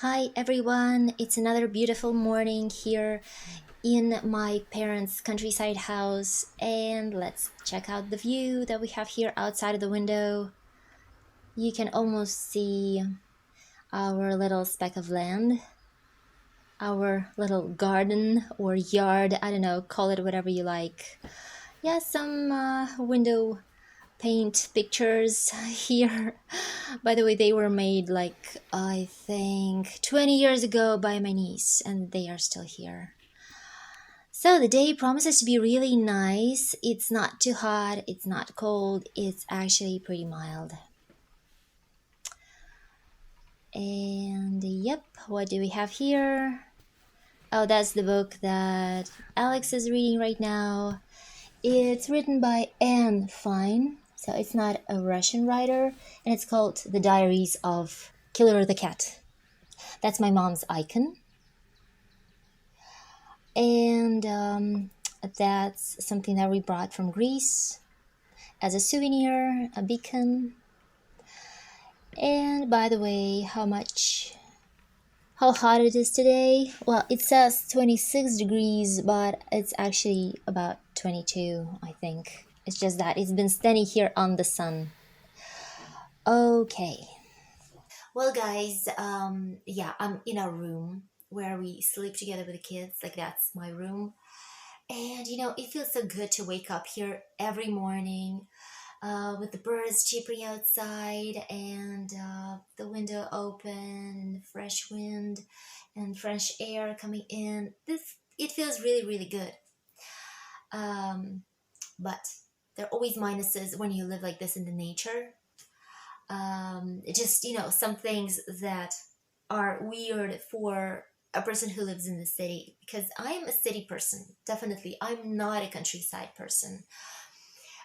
Hi everyone, it's another beautiful morning here in my parents' countryside house, and let's check out the view that we have here outside of the window. You can almost see our little speck of land, our little garden or yard, I don't know, call it whatever you like. Yeah, some window paint pictures here. By the way, they were made like I think 20 years ago by my niece, and they are still here. So the day promises to be really nice. It's not too hot, it's not cold, it's actually pretty mild. And yep, what do we have here? Oh, that's the book that Alex is reading right now. It's written by Anne Fine, so it's not a Russian writer, and it's called The Diaries of Killer the Cat. That's my mom's icon. And that's something that we brought from Greece as a souvenir, a beacon. And by the way, how hot it is today? Well, it says 26 degrees, but it's actually about 22, I think. It's just that it's been standing here on the sun. Okay. Well, guys, yeah, I'm in a room where we sleep together with the kids. Like, that's my room. And, it feels so good to wake up here every morning with the birds chirping outside and the window open and fresh wind and fresh air coming in. It feels really, really good. But there are always minuses when you live like this in the nature. Just some things that are weird for a person who lives in the city, because I'm a city person, definitely. I'm not a countryside person.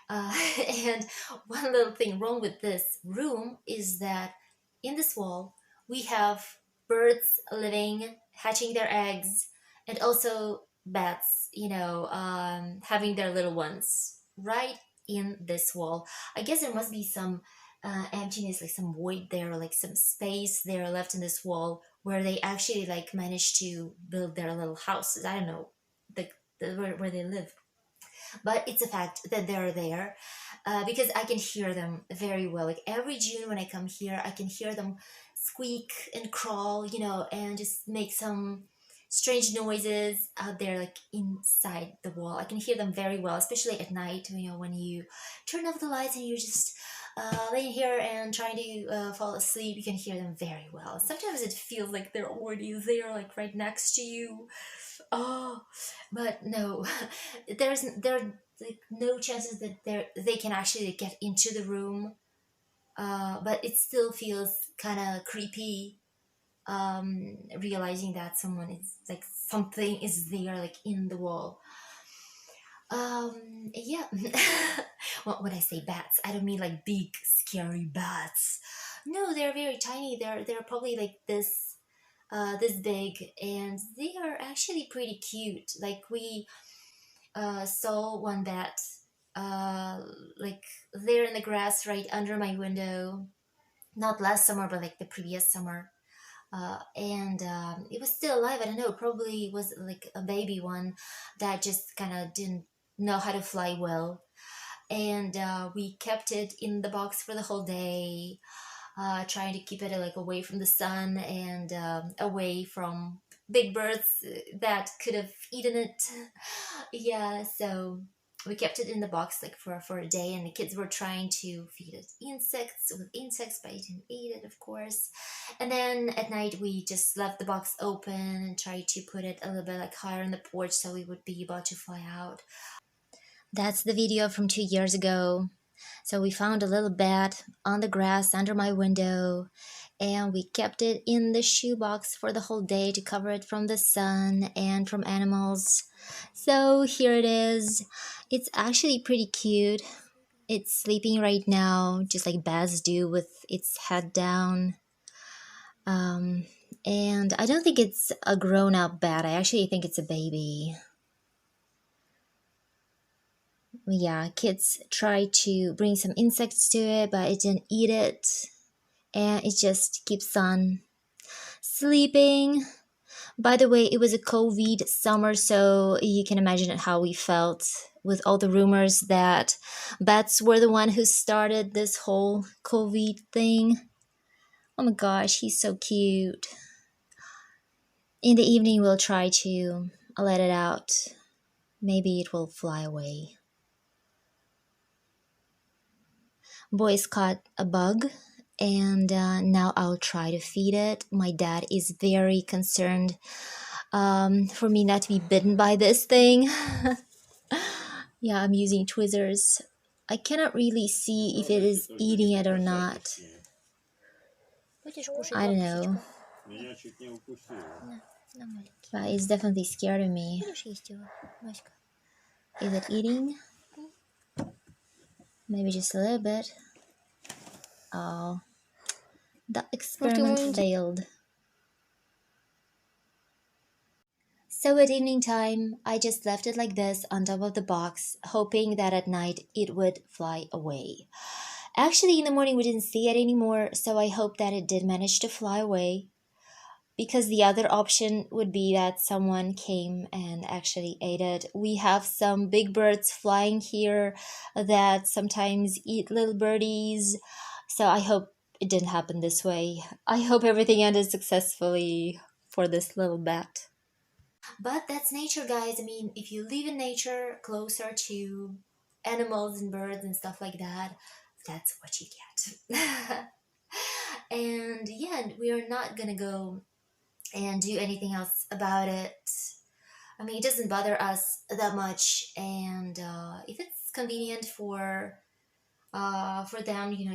And one little thing wrong with this room is that in this wall we have birds living, hatching their eggs, and also bats, having their little ones right in this wall. I guess there must be some emptiness, like some void there, like some space there left in this wall where they actually like managed to build their little houses. I don't know, where they live, but it's a fact that they're there because I can hear them very well. Like every June when I come here, I can hear them squeak and crawl, and just make some strange noises out there, like inside the wall. I can hear them very well, especially at night, when you turn off the lights and you're just laying here and trying to fall asleep. You can hear them very well. Sometimes it feels like they're already there, like right next to you. Oh, but no, there are like no chances that they can actually get into the room. But it still feels kind of creepy. Realizing that someone is like something is there, like in the wall. Yeah. Well, when I say bats, I don't mean like big scary bats. No, they're very tiny. They're probably like this big, and they are actually pretty cute. Like we saw one bat uh like there in the grass right under my window, not last summer but like the previous summer. And it was still alive. I don't know, probably was like a baby one that just kind of didn't know how to fly well. And we kept it in the box for the whole day, trying to keep it like away from the sun and away from big birds that could have eaten it. Yeah, so we kept it in the box like for a day, and the kids were trying to feed it insects with insects, but it didn't eat it, of course. And then at night we just left the box open and tried to put it a little bit like higher on the porch so we would be able to fly out. That's the video from 2 years ago. So we found a little bat on the grass under my window, and we kept it in the shoebox for the whole day to cover it from the sun and from animals. So here it is. It's actually pretty cute. It's sleeping right now, just like bats do, with its head down. Um, and I don't think it's a grown up bat. I actually think it's a baby. Yeah, kids try to bring some insects to it, but it didn't eat it, and it just keeps on sleeping. By the way, it was a COVID summer, so you can imagine how we felt with all the rumors that bats were the one who started this whole COVID thing. Oh my gosh, he's so cute. In the evening, we'll try to let it out. Maybe it will fly away. Boys caught a bug, and now I'll try to feed it. My dad is very concerned for me not to be bitten by this thing. Yeah, I'm using tweezers. I cannot really see if it is eating it or not. I don't know. But it's definitely scared of me. Is it eating? Maybe just a little bit. Oh, the experiment failed. So at evening time, I just left it like this on top of the box, hoping that at night it would fly away. Actually, in the morning we didn't see it anymore, so I hope that it did manage to fly away. Because the other option would be that someone came and actually ate it. We have some big birds flying here that sometimes eat little birdies, so I hope it didn't happen this way. I hope everything ended successfully for this little bat. But that's nature, guys. I mean, if you live in nature closer to animals and birds and stuff like that, that's what you get. And yeah, we are not gonna go and do anything else about it. I mean, it doesn't bother us that much, and if it's convenient for them,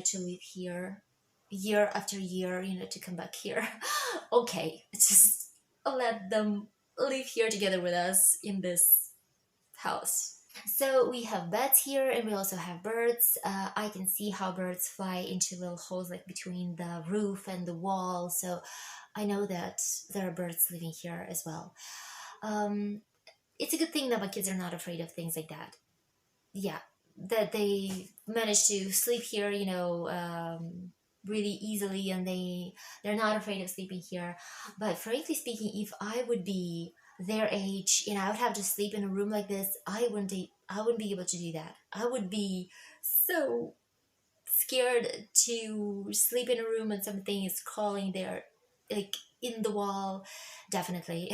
to live here year after year, to come back here, okay, just let them live here together with us in this house. So we have beds here, and we also have birds. I can see how birds fly into little holes like between the roof and the wall, so I know that there are birds living here as well. Um, it's a good thing that my kids are not afraid of things like that. Yeah, that they manage to sleep here, really easily, and they're not afraid of sleeping here. But frankly speaking, if I would be their age and I would have to sleep in a room like this, I wouldn't be able to do that. I would be so scared to sleep in a room and something is crawling there, like in the wall. Definitely.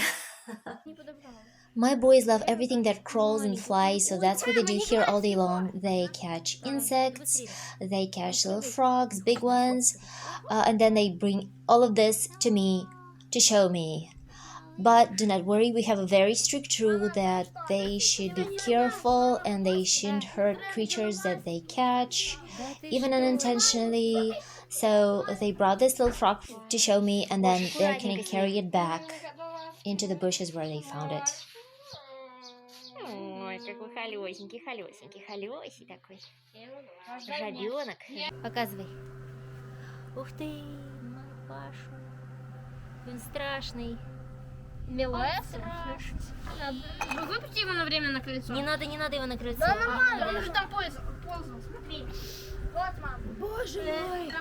My boys love everything that crawls and flies, so that's what they do here all day long. They catch insects, they catch little frogs, big ones, and then they bring all of this to me to show me. But do not worry, we have a very strict rule that they should be careful and they shouldn't hurt creatures that they catch, even unintentionally. So they brought this little frog to show me, and then they're gonna carry it back into the bushes where they found it. Ой, какой холесенький, холесенький, холесий такой. Жабенок. Показывай. Ух ты, мой Пашу. Он страшный. Милая, выпусти его на время на крыльцо. Не надо его на крыльцо. Да нормально, он уже там ползал. Смотри. Вот, мам. Боже мой.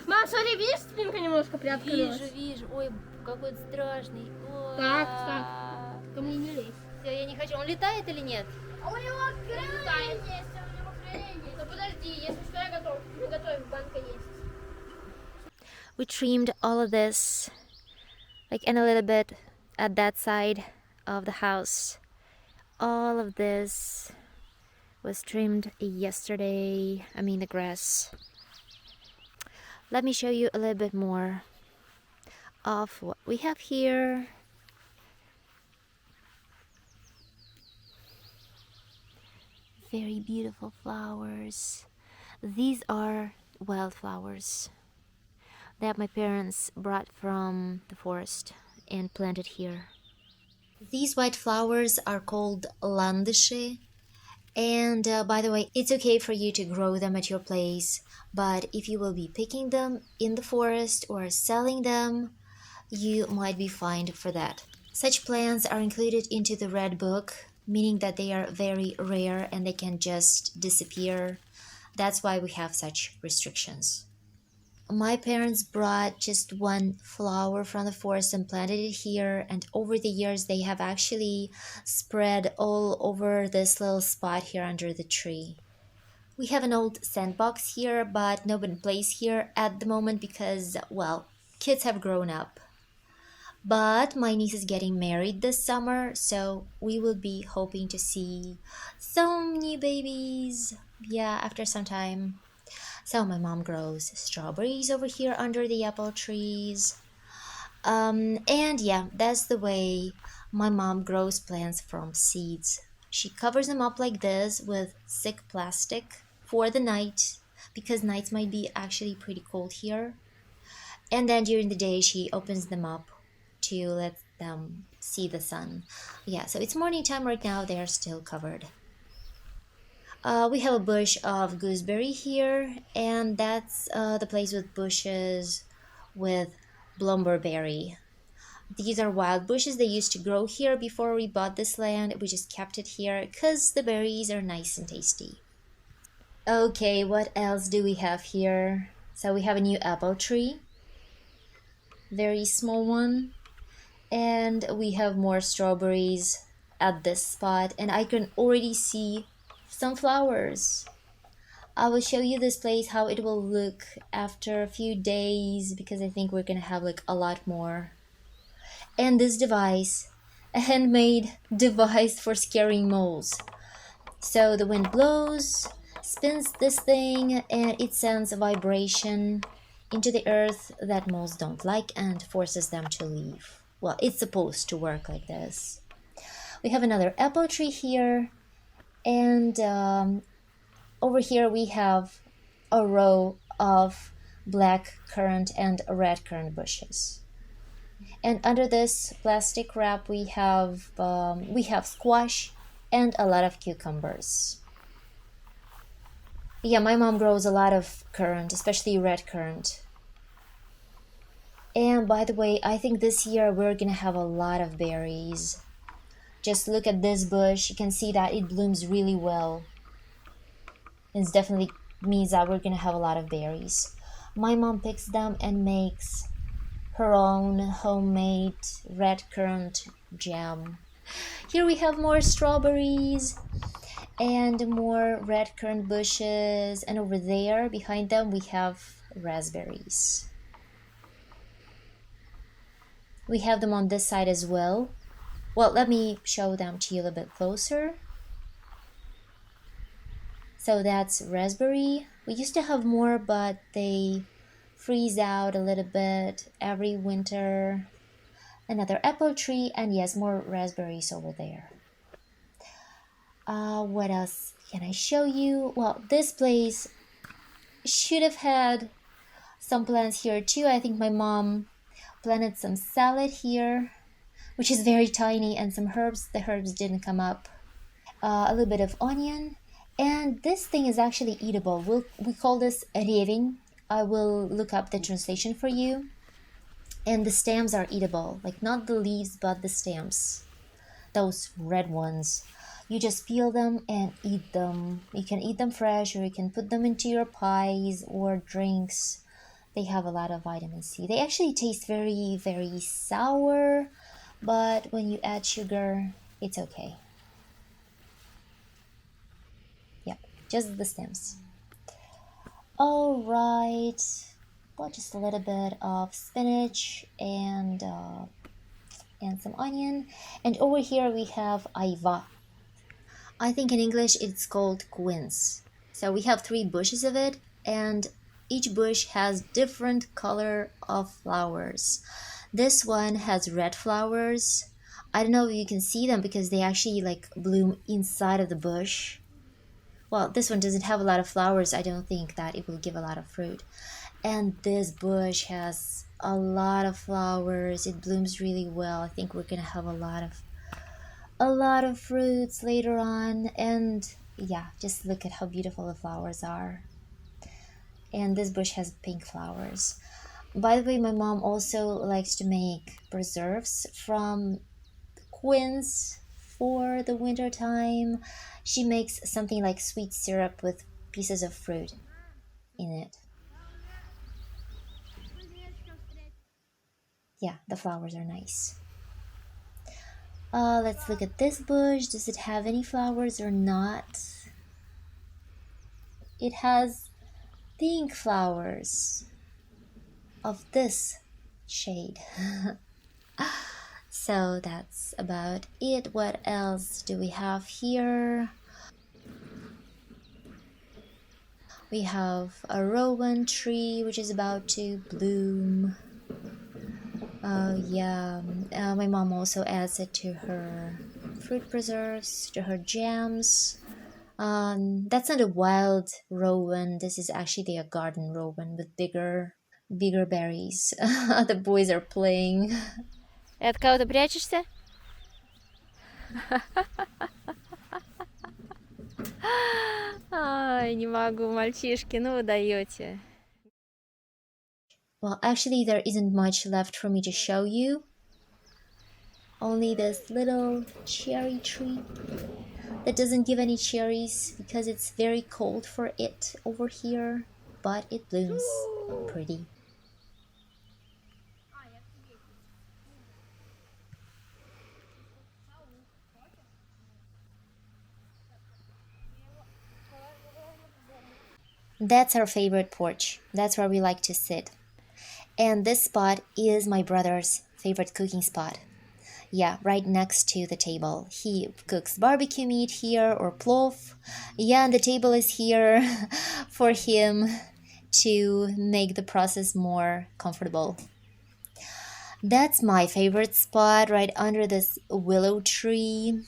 Мам, смотри, видишь, спинка немножко приоткрылась? Вижу. Ой, какой-то страшный. Ой. Так. Ко мне не лезь. Все, я не хочу. Он летает или нет? А у него крылья есть, у него крылья есть. Ну подожди, если что, я готов. Мы готовим, банка есть. We trimmed all of this, and a little bit at that side of the house. All of this was trimmed yesterday. I mean the grass. Let me show you a little bit more of what we have here. Very beautiful flowers. These are wildflowers that my parents brought from the forest and planted here. These white flowers are called landische, and by the way, it's okay for you to grow them at your place, but if you will be picking them in the forest or selling them, you might be fined for that. Such plants are included into the Red Book, meaning that they are very rare and they can just disappear. That's why we have such restrictions. My parents brought just one flower from the forest and planted it here, and over the years, they have actually spread all over this little spot here under the tree. We have an old sandbox here, but nobody plays here at the moment because, well, kids have grown up. But my niece is getting married this summer, so we will be hoping to see some new babies. Yeah, after some time. So my mom grows strawberries over here under the apple trees. And yeah, that's the way my mom grows plants from seeds. She covers them up like this with thick plastic for the night because nights might be actually pretty cold here. And then during the day, she opens them up to let them see the sun. Yeah, so it's morning time right now. They are still covered. We have a bush of gooseberry here, and that's the place with bushes with blumberberry. These are wild bushes they used to grow here before we bought this land. We just kept it here because the berries are nice and tasty. Okay, what else do we have here? So we have a new apple tree, very small one, and we have more strawberries at this spot, and I can already see some flowers. I will show you this place how it will look after a few days because I think we're gonna have like a lot more. And this device, a handmade device for scaring moles. So the wind blows, spins this thing, and it sends a vibration into the earth that moles don't like and forces them to leave. Well, it's supposed to work like this. We have another apple tree here, and over here we have a row of black currant and red currant bushes. And under this plastic wrap, we have squash and a lot of cucumbers. Yeah, my mom grows a lot of currant, especially red currant. And by the way, I think this year we're gonna have a lot of berries. Just look at this bush. You can see that it blooms really well. It definitely means that we're gonna have a lot of berries. My mom picks them and makes her own homemade red currant jam. Here we have more strawberries and more red currant bushes, and over there behind them we have raspberries. We have them on this side as well. Well, let me show them to you a little bit closer. So that's raspberry. We used to have more, but they freeze out a little bit every winter. Another apple tree, and yes, more raspberries over there. What else can I show you? Well, this place should have had some plants here too. I think my mom planted some salad here, which is very tiny, and some herbs. The herbs didn't come up. A little bit of onion, and this thing is actually eatable. We call this reving. I will look up the translation for you. And the stems are eatable, like not the leaves, but the stems. Those red ones. You just peel them and eat them. You can eat them fresh, or you can put them into your pies or drinks. They have a lot of vitamin C. They actually taste very, very sour, but when you add sugar, it's okay. Yep, just the stems. All right. Well, just a little bit of spinach and some onion. And over here we have ayva. I think in English it's called quince. So we have three bushes of it, and each bush has different color of flowers. This one has red flowers. I don't know if you can see them because they actually like bloom inside of the bush. Well, this one doesn't have a lot of flowers. I don't think that it will give a lot of fruit. And this bush has a lot of flowers. It blooms really well. I think we're gonna have a lot of fruits later on. And yeah, just look at how beautiful the flowers are. And this bush has pink flowers. By the way, my mom also likes to make preserves from quince for the winter time. She makes something like sweet syrup with pieces of fruit in it. Yeah, the flowers are nice. Let's look at this bush. Does it have any flowers or not? It has pink flowers of this shade. So that's about it. What else do we have here? We have a rowan tree which is about to bloom. Yeah, my mom also adds it to her fruit preserves, to her jams. That's not a wild rowan. This is actually a garden rowan with bigger berries. The boys are playing. И от кого ты прячешься? Ай, не могу, мальчишки, ну вы даете. Well, actually, there isn't much left for me to show you. Only this little cherry tree that doesn't give any cherries because it's very cold for it over here, but it blooms pretty. That's our favorite porch. That's where we like to sit. And this spot is my brother's favorite cooking spot. Yeah, right next to the table. He cooks barbecue meat here or plov. Yeah, and the table is here for him to make the process more comfortable. That's my favorite spot right under this willow tree.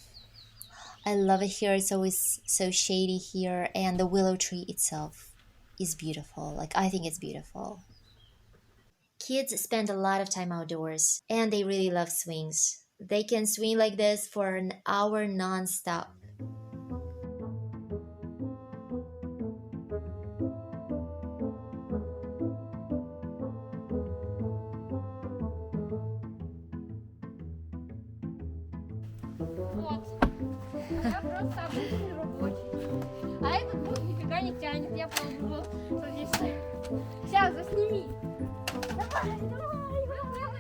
I love it here. It's always so shady here, and the willow tree itself is beautiful. Like, I think it's beautiful. Kids spend a lot of time outdoors and they really love swings. They can swing like this for an hour non-stop. Вот. Я просто обычный рабочий. А этот бот нифига не тянет. Я пробовал. Что здесь? Сейчас, засними. Давай, давай, давай.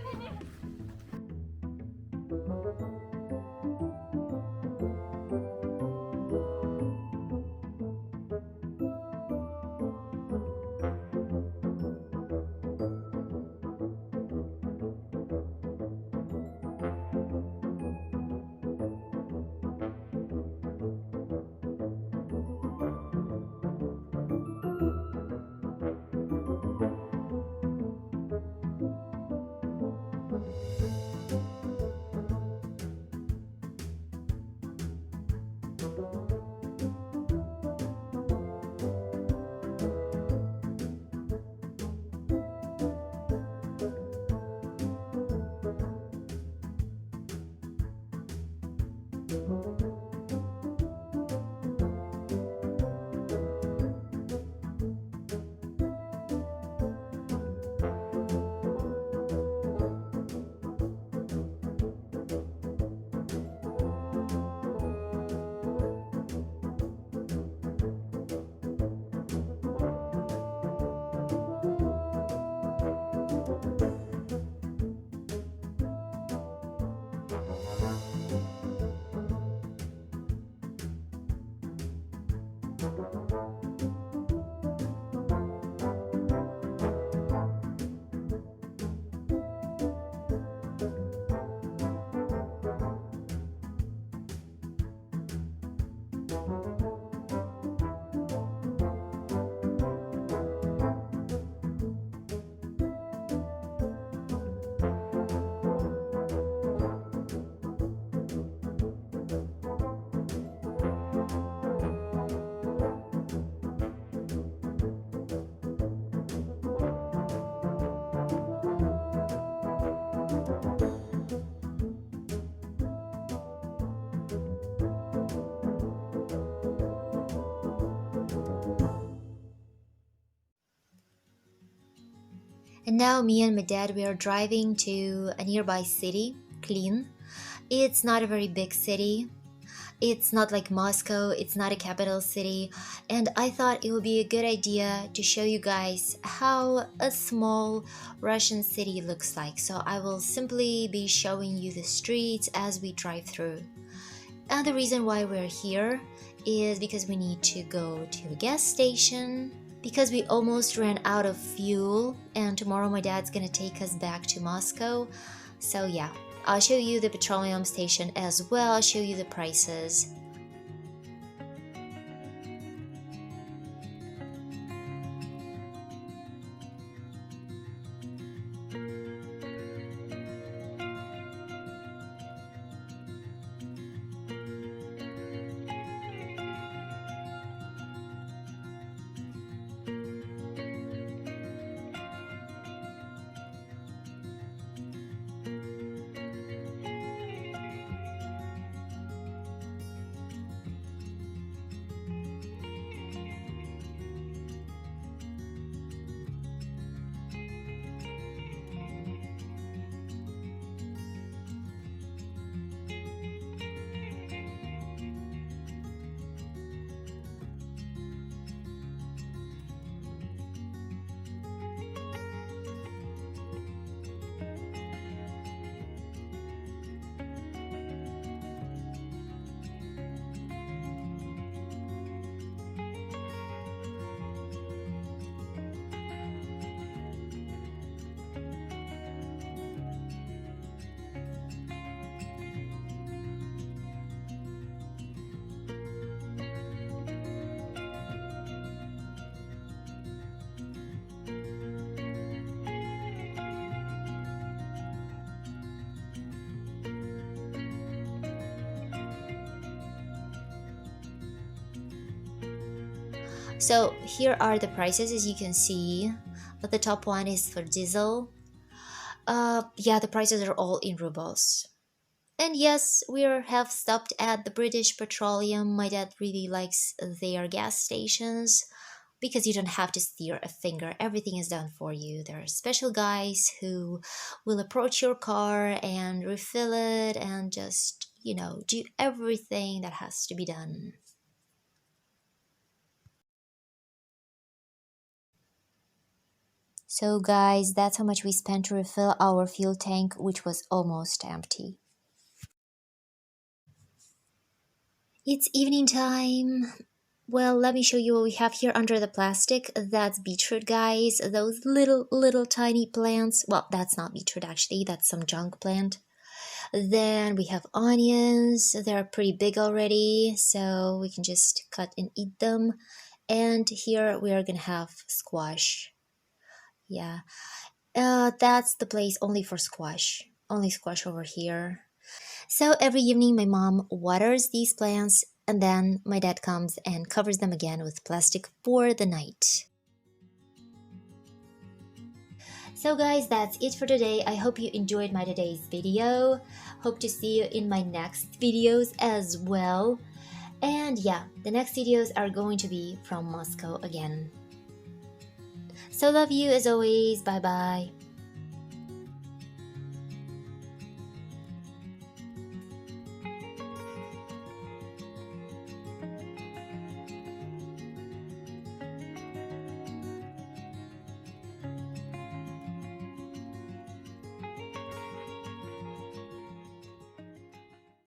And now me and my dad, we are driving to a nearby city, Klin. It's not a very big city. It's not like Moscow, it's not a capital city, and I thought it would be a good idea to show you guys how a small Russian city looks like. So I will simply be showing you the streets as we drive through. And the reason why we're here is because we need to go to a gas station because we almost ran out of fuel, and tomorrow my dad's gonna take us back to Moscow. So yeah, I'll show you the petroleum station as well, I'll show you the prices. So here are the prices as you can see. But the top one is for diesel. Yeah, the prices are all in rubles. And yes, have stopped at the British Petroleum. My dad really likes their gas stations because you don't have to steer a finger. Everything is done for you. There are special guys who will approach your car and refill it and just, do everything that has to be done. So, guys, that's how much we spent to refill our fuel tank, which was almost empty. It's evening time. Well, let me show you what we have here under the plastic. That's beetroot, guys. Those little tiny plants. Well, that's not beetroot actually, that's some junk plant. Then we have onions. They're pretty big already, so we can just cut and eat them. And here we are gonna have squash. Yeah, that's the place only for squash. Only squash over here. So every evening, my mom waters these plants, and then my dad comes and covers them again with plastic for the night. So guys, that's it for today. I hope you enjoyed my today's video. Hope to see you in my next videos as well. And yeah, the next videos are going to be from Moscow again. So love you as always. Bye bye.